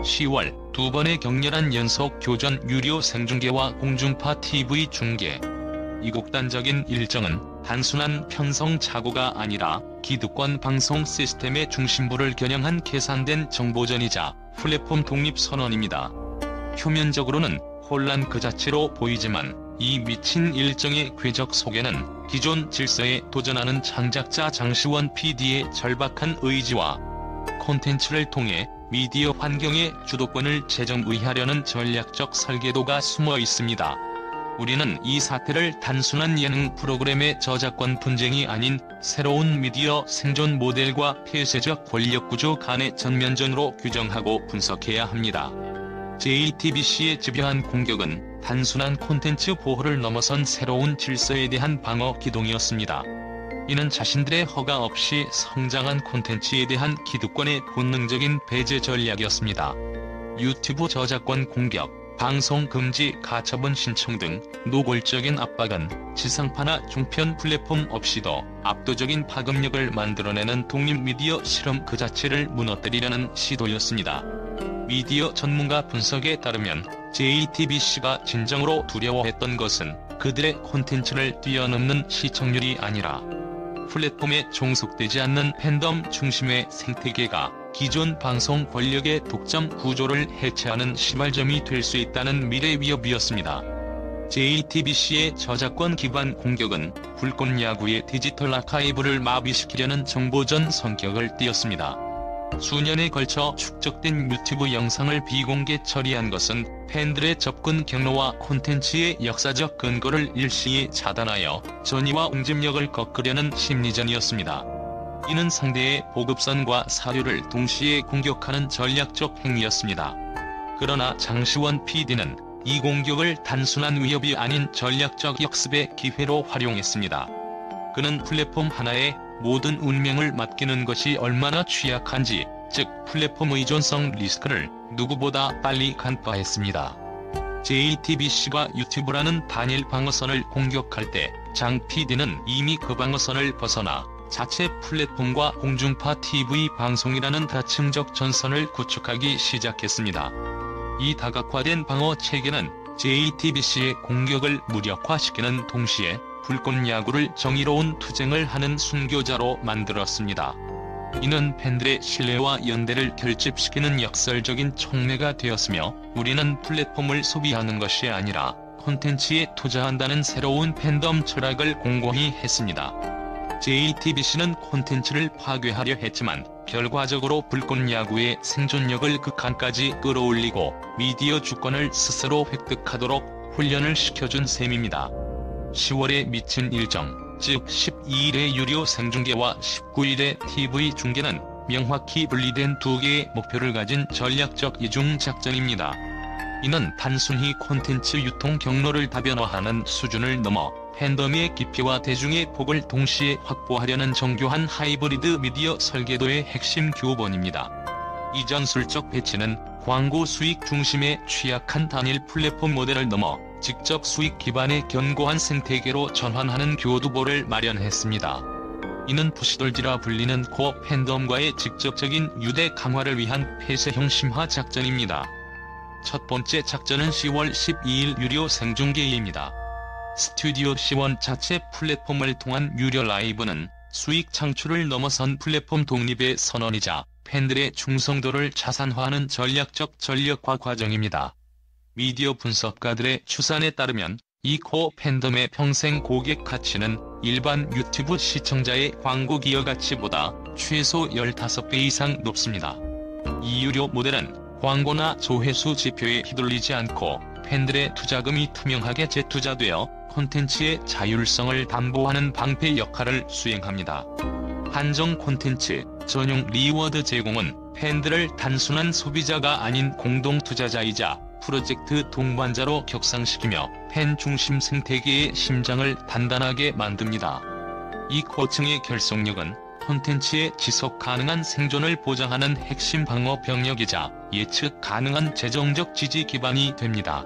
10월 두 번의 격렬한 연속 교전 유료 생중계와 공중파 TV 중계. 이 극단적인 일정은 단순한 편성 착오가 아니라 기득권 방송 시스템의 중심부를 겨냥한 계산된 정보전이자 플랫폼 독립 선언입니다. 표면적으로는 혼란 그 자체로 보이지만 이 미친 일정의 궤적 속에는 기존 질서에 도전하는 창작자 장시원 PD의 절박한 의지와 콘텐츠를 통해 미디어 환경의 주도권을 재정의하려는 전략적 설계도가 숨어 있습니다. 우리는 이 사태를 단순한 예능 프로그램의 저작권 분쟁이 아닌 새로운 미디어 생존 모델과 폐쇄적 권력구조 간의 전면전으로 규정하고 분석해야 합니다. JTBC의 집요한 공격은 단순한 콘텐츠 보호를 넘어선 새로운 질서에 대한 방어 기동이었습니다. 이는 자신들의 허가 없이 성장한 콘텐츠에 대한 기득권의 본능적인 배제 전략이었습니다. 유튜브 저작권 공격, 방송 금지 가처분 신청 등 노골적인 압박은 지상파나 종편 플랫폼 없이도 압도적인 파급력을 만들어내는 독립 미디어 실험 그 자체를 무너뜨리려는 시도였습니다. 미디어 전문가 분석에 따르면 JTBC가 진정으로 두려워했던 것은 그들의 콘텐츠를 뛰어넘는 시청률이 아니라 플랫폼에 종속되지 않는 팬덤 중심의 생태계가 기존 방송 권력의 독점 구조를 해체하는 시발점이 될 수 있다는 미래 위협이었습니다. JTBC의 저작권 기반 공격은 불꽃 야구의 디지털 아카이브를 마비시키려는 정보전 성격을 띠었습니다. 수년에 걸쳐 축적된 유튜브 영상을 비공개 처리한 것은 팬들의 접근 경로와 콘텐츠의 역사적 근거를 일시에 차단하여 전이와 응집력을 꺾으려는 심리전이었습니다. 이는 상대의 보급선과 사료를 동시에 공격하는 전략적 행위였습니다. 그러나 장시원 PD는 이 공격을 단순한 위협이 아닌 전략적 역습의 기회로 활용했습니다. 그는 플랫폼 하나에 모든 운명을 맡기는 것이 얼마나 취약한지, 즉 플랫폼 의존성 리스크를 누구보다 빨리 간파했습니다. JTBC가 유튜브라는 단일 방어선을 공격할 때 장 PD는 이미 그 방어선을 벗어나 자체 플랫폼과 공중파 TV 방송이라는 다층적 전선을 구축하기 시작했습니다. 이 다각화된 방어 체계는 JTBC의 공격을 무력화시키는 동시에 불꽃 야구를 정의로운 투쟁을 하는 순교자로 만들었습니다. 이는 팬들의 신뢰와 연대를 결집시키는 역설적인 촉매가 되었으며 우리는 플랫폼을 소비하는 것이 아니라 콘텐츠에 투자한다는 새로운 팬덤 철학을 공고히 했습니다. JTBC는 콘텐츠를 파괴하려 했지만 결과적으로 불꽃 야구의 생존력을 극한까지 끌어올리고 미디어 주권을 스스로 획득하도록 훈련을 시켜준 셈입니다. 10월에 미친 일정, 즉 12일의 유료 생중계와 19일의 TV 중계는 명확히 분리된 두 개의 목표를 가진 전략적 이중작전입니다. 이는 단순히 콘텐츠 유통 경로를 다변화하는 수준을 넘어 팬덤의 깊이와 대중의 폭을 동시에 확보하려는 정교한 하이브리드 미디어 설계도의 핵심 교본입니다. 이 전술적 배치는 광고 수익 중심의 취약한 단일 플랫폼 모델을 넘어 직접 수익 기반의 견고한 생태계로 전환하는 교두보를 마련했습니다. 이는 부시돌지라 불리는 코어 팬덤과의 직접적인 유대 강화를 위한 폐쇄형 심화 작전입니다. 첫 번째 작전은 10월 12일 유료 생중계입니다. 스튜디오 C1 자체 플랫폼을 통한 유료 라이브는 수익 창출을 넘어선 플랫폼 독립의 선언이자 팬들의 충성도를 자산화하는 전략적 전력화 과정입니다. 미디어 분석가들의 추산에 따르면 이 코어 팬덤의 평생 고객 가치는 일반 유튜브 시청자의 광고 기여 가치보다 최소 15배 이상 높습니다. 이 유료 모델은 광고나 조회수 지표에 휘둘리지 않고 팬들의 투자금이 투명하게 재투자되어 콘텐츠의 자율성을 담보하는 방패 역할을 수행합니다. 한정 콘텐츠, 전용 리워드 제공은 팬들을 단순한 소비자가 아닌 공동 투자자이자 프로젝트 동반자로 격상시키며 팬 중심 생태계의 심장을 단단하게 만듭니다. 이 고층의 결속력은 콘텐츠의 지속 가능한 생존을 보장하는 핵심 방어 병력이자 예측 가능한 재정적 지지 기반이 됩니다.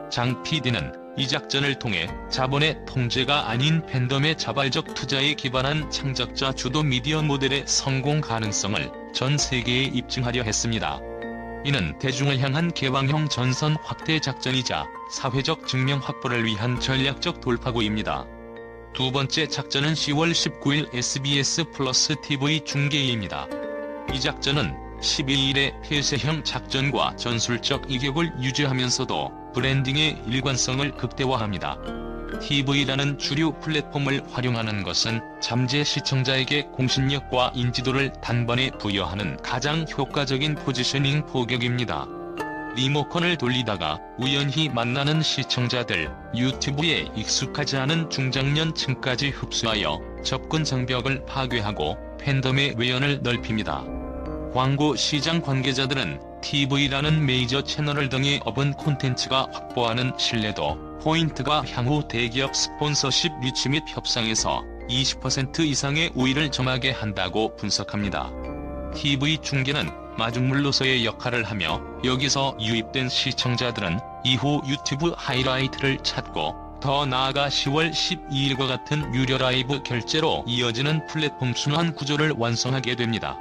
장 PD는 이 작전을 통해 자본의 통제가 아닌 팬덤의 자발적 투자에 기반한 창작자 주도 미디어 모델의 성공 가능성을 전 세계에 입증하려 했습니다. 이는 대중을 향한 개방형 전선 확대 작전이자 사회적 증명 확보를 위한 전략적 돌파구입니다. 두 번째 작전은 10월 19일 SBS 플러스 TV 중계입니다. 이 작전은 12일의 폐쇄형 작전과 전술적 이격을 유지하면서도 브랜딩의 일관성을 극대화합니다. TV라는 주류 플랫폼을 활용하는 것은 잠재 시청자에게 공신력과 인지도를 단번에 부여하는 가장 효과적인 포지셔닝 포격입니다. 리모컨을 돌리다가 우연히 만나는 시청자들, 유튜브에 익숙하지 않은 중장년층까지 흡수하여 접근 장벽을 파괴하고 팬덤의 외연을 넓힙니다. 광고 시장 관계자들은 TV라는 메이저 채널을 등에 업은 콘텐츠가 확보하는 신뢰도 포인트가 향후 대기업 스폰서십 유치 및 협상에서 20% 이상의 우위를 점하게 한다고 분석합니다. TV 중계는 마중물로서의 역할을 하며 여기서 유입된 시청자들은 이후 유튜브 하이라이트를 찾고 더 나아가 10월 12일과 같은 유료 라이브 결제로 이어지는 플랫폼 순환 구조를 완성하게 됩니다.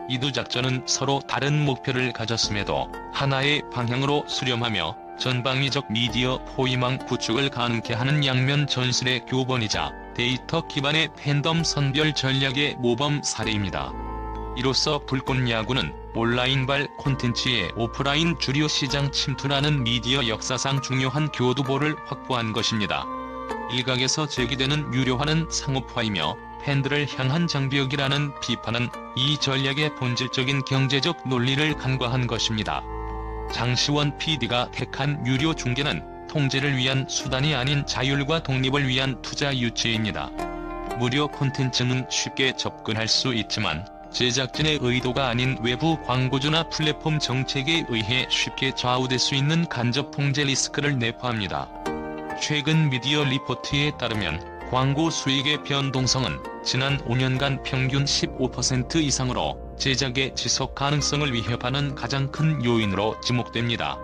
이 두 작전은 서로 다른 목표를 가졌음에도 하나의 방향으로 수렴하며 전방위적 미디어 포위망 구축을 가능케 하는 양면 전술의 교본이자 데이터 기반의 팬덤 선별 전략의 모범 사례입니다. 이로써 불꽃야구는 온라인발 콘텐츠의 오프라인 주류 시장 침투라는 미디어 역사상 중요한 교두보를 확보한 것입니다. 일각에서 제기되는 유료화는 상업화이며 팬들을 향한 장벽이라는 비판은 이 전략의 본질적인 경제적 논리를 간과한 것입니다. 장시원 PD가 택한 유료 중계는 통제를 위한 수단이 아닌 자율과 독립을 위한 투자 유치입니다. 무료 콘텐츠는 쉽게 접근할 수 있지만 제작진의 의도가 아닌 외부 광고주나 플랫폼 정책에 의해 쉽게 좌우될 수 있는 간접 통제 리스크를 내포합니다. 최근 미디어 리포트에 따르면 광고 수익의 변동성은 지난 5년간 평균 15% 이상으로 제작의 지속 가능성을 위협하는 가장 큰 요인으로 지목됩니다.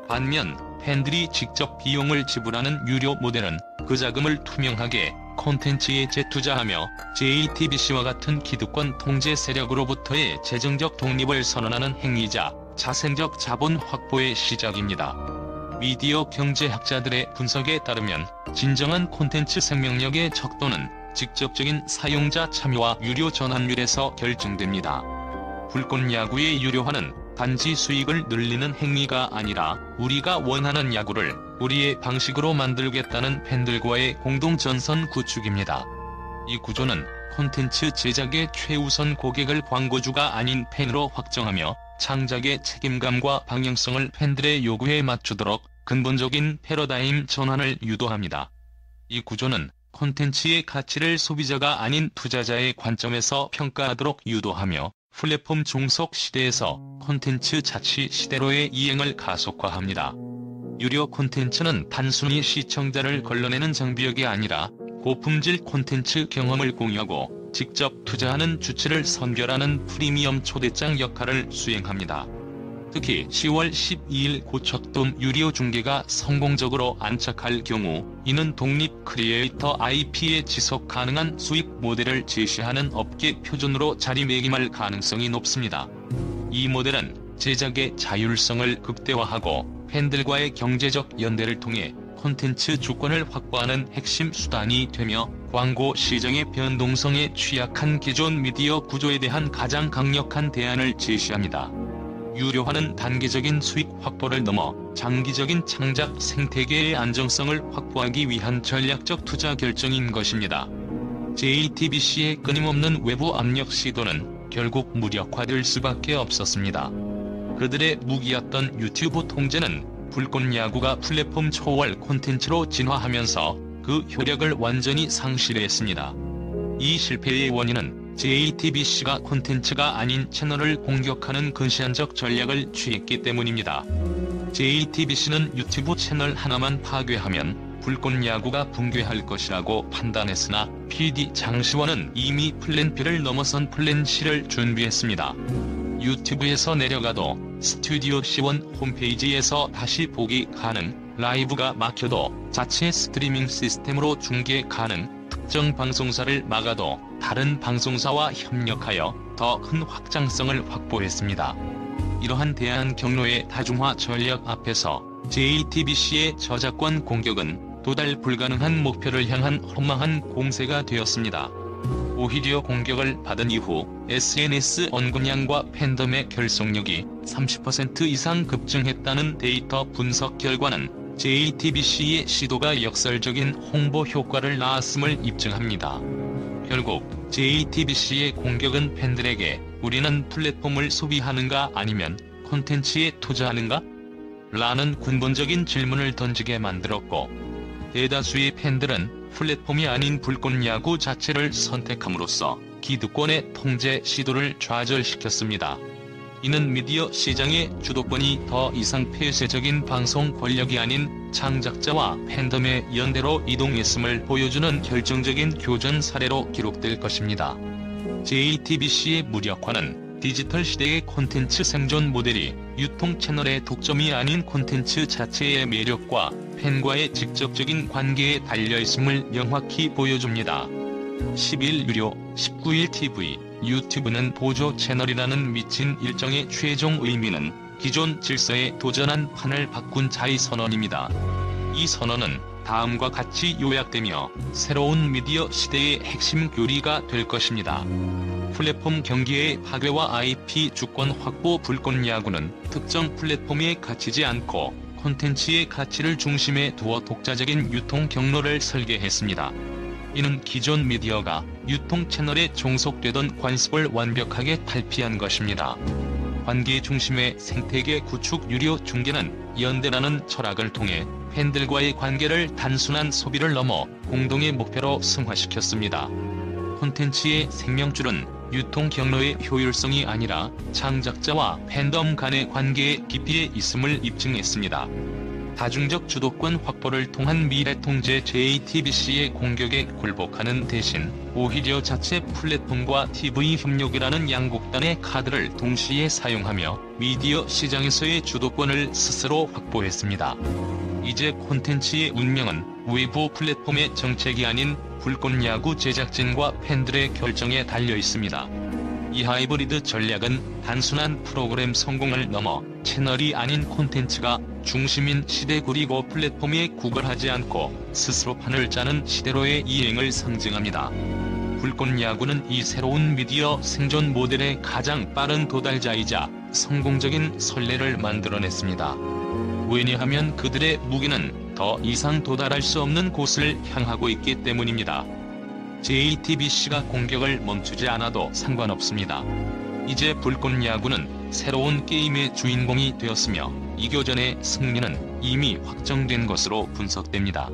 반면 팬들이 직접 비용을 지불하는 유료 모델은 그 자금을 투명하게 콘텐츠에 재투자하며 JTBC와 같은 기득권 통제 세력으로부터의 재정적 독립을 선언하는 행위자 자생적 자본 확보의 시작입니다. 미디어 경제학자들의 분석에 따르면 진정한 콘텐츠 생명력의 척도는 직접적인 사용자 참여와 유료 전환율에서 결정됩니다. 불꽃야구의 유료화는 단지 수익을 늘리는 행위가 아니라 우리가 원하는 야구를 우리의 방식으로 만들겠다는 팬들과의 공동 전선 구축입니다. 이 구조는 콘텐츠 제작의 최우선 고객을 광고주가 아닌 팬으로 확정하며 창작의 책임감과 방향성을 팬들의 요구에 맞추도록 근본적인 패러다임 전환을 유도합니다. 이 구조는 콘텐츠의 가치를 소비자가 아닌 투자자의 관점에서 평가하도록 유도하며 플랫폼 종속 시대에서 콘텐츠 자치 시대로의 이행을 가속화합니다. 유료 콘텐츠는 단순히 시청자를 걸러내는 장벽이 아니라 고품질 콘텐츠 경험을 공유하고 직접 투자하는 주체를 선별하는 프리미엄 초대장 역할을 수행합니다. 특히 10월 12일 고척돔 유료 중계가 성공적으로 안착할 경우 이는 독립 크리에이터 IP의 지속 가능한 수익 모델을 제시하는 업계 표준으로 자리매김할 가능성이 높습니다. 이 모델은 제작의 자율성을 극대화하고 팬들과의 경제적 연대를 통해 콘텐츠 주권을 확보하는 핵심 수단이 되며 광고 시장의 변동성에 취약한 기존 미디어 구조에 대한 가장 강력한 대안을 제시합니다. 유료화는 단계적인 수익 확보를 넘어 장기적인 창작 생태계의 안정성을 확보하기 위한 전략적 투자 결정인 것입니다. JTBC의 끊임없는 외부 압력 시도는 결국 무력화될 수밖에 없었습니다. 그들의 무기였던 유튜브 통제는 불꽃야구가 플랫폼 초월 콘텐츠로 진화하면서 그 효력을 완전히 상실했습니다. 이 실패의 원인은 JTBC가 콘텐츠가 아닌 채널을 공격하는 근시안적 전략을 취했기 때문입니다. JTBC는 유튜브 채널 하나만 파괴하면 불꽃야구가 붕괴할 것이라고 판단했으나 PD 장시원은 이미 플랜 B를 넘어선 플랜 C를 준비했습니다. 유튜브에서 내려가도 스튜디오 C1 홈페이지에서 다시 보기 가능, 라이브가 막혀도 자체 스트리밍 시스템으로 중계 가능, 특정 방송사를 막아도 다른 방송사와 협력하여 더 큰 확장성을 확보했습니다. 이러한 대한 경로의 다중화 전략 앞에서 JTBC의 저작권 공격은 도달 불가능한 목표를 향한 허망한 공세가 되었습니다. 오히려 공격을 받은 이후 SNS 언급량과 팬덤의 결속력이 30% 이상 급증했다는 데이터 분석 결과는 JTBC의 시도가 역설적인 홍보 효과를 낳았음을 입증합니다. 결국 JTBC의 공격은 팬들에게 우리는 플랫폼을 소비하는가 아니면 콘텐츠에 투자하는가? 라는 근본적인 질문을 던지게 만들었고, 대다수의 팬들은 플랫폼이 아닌 불꽃야구 자체를 선택함으로써 기득권의 통제 시도를 좌절시켰습니다. 이는 미디어 시장의 주도권이 더 이상 폐쇄적인 방송 권력이 아닌 창작자와 팬덤의 연대로 이동했음을 보여주는 결정적인 교전 사례로 기록될 것입니다. JTBC의 무력화는 디지털 시대의 콘텐츠 생존 모델이 유통 채널의 독점이 아닌 콘텐츠 자체의 매력과 팬과의 직접적인 관계에 달려있음을 명확히 보여줍니다. 10일 유료, 19일 TV, 유튜브는 보조 채널이라는 미친 일정의 최종 의미는 기존 질서에 도전한 판을 바꾼 자의 선언입니다. 이 선언은 다음과 같이 요약되며 새로운 미디어 시대의 핵심 교리가 될 것입니다. 플랫폼 경기의 파괴와 IP 주권 확보. 불꽃야구는 특정 플랫폼에 갇히지 않고 콘텐츠의 가치를 중심에 두어 독자적인 유통 경로를 설계했습니다. 이는 기존 미디어가 유통 채널에 종속되던 관습을 완벽하게 탈피한 것입니다. 관계 중심의 생태계 구축. 유료 중계는 연대라는 철학을 통해 팬들과의 관계를 단순한 소비를 넘어 공동의 목표로 승화시켰습니다. 콘텐츠의 생명줄은 유통 경로의 효율성이 아니라 창작자와 팬덤 간의 관계의 깊이에 있음을 입증했습니다. 다중적 주도권 확보를 통한 미래 통제. JTBC의 공격에 굴복하는 대신 오히려 자체 플랫폼과 TV 협력이라는 양극단의 카드를 동시에 사용하며 미디어 시장에서의 주도권을 스스로 확보했습니다. 이제 콘텐츠의 운명은 외부 플랫폼의 정책이 아닌 불꽃야구 제작진과 팬들의 결정에 달려 있습니다. 이 하이브리드 전략은 단순한 프로그램 성공을 넘어 채널이 아닌 콘텐츠가 중심인 시대, 그리고 플랫폼에 구걸하지 않고 스스로 판을 짜는 시대로의 이행을 상징합니다. 불꽃야구는 이 새로운 미디어 생존 모델의 가장 빠른 도달자이자 성공적인 선례를 만들어냈습니다. 왜냐하면 그들의 무게는 더 이상 도달할 수 없는 곳을 향하고 있기 때문입니다. JTBC가 공격을 멈추지 않아도 상관없습니다. 이제 불꽃야구는 새로운 게임의 주인공이 되었으며 이 교전의 승리는 이미 확정된 것으로 분석됩니다.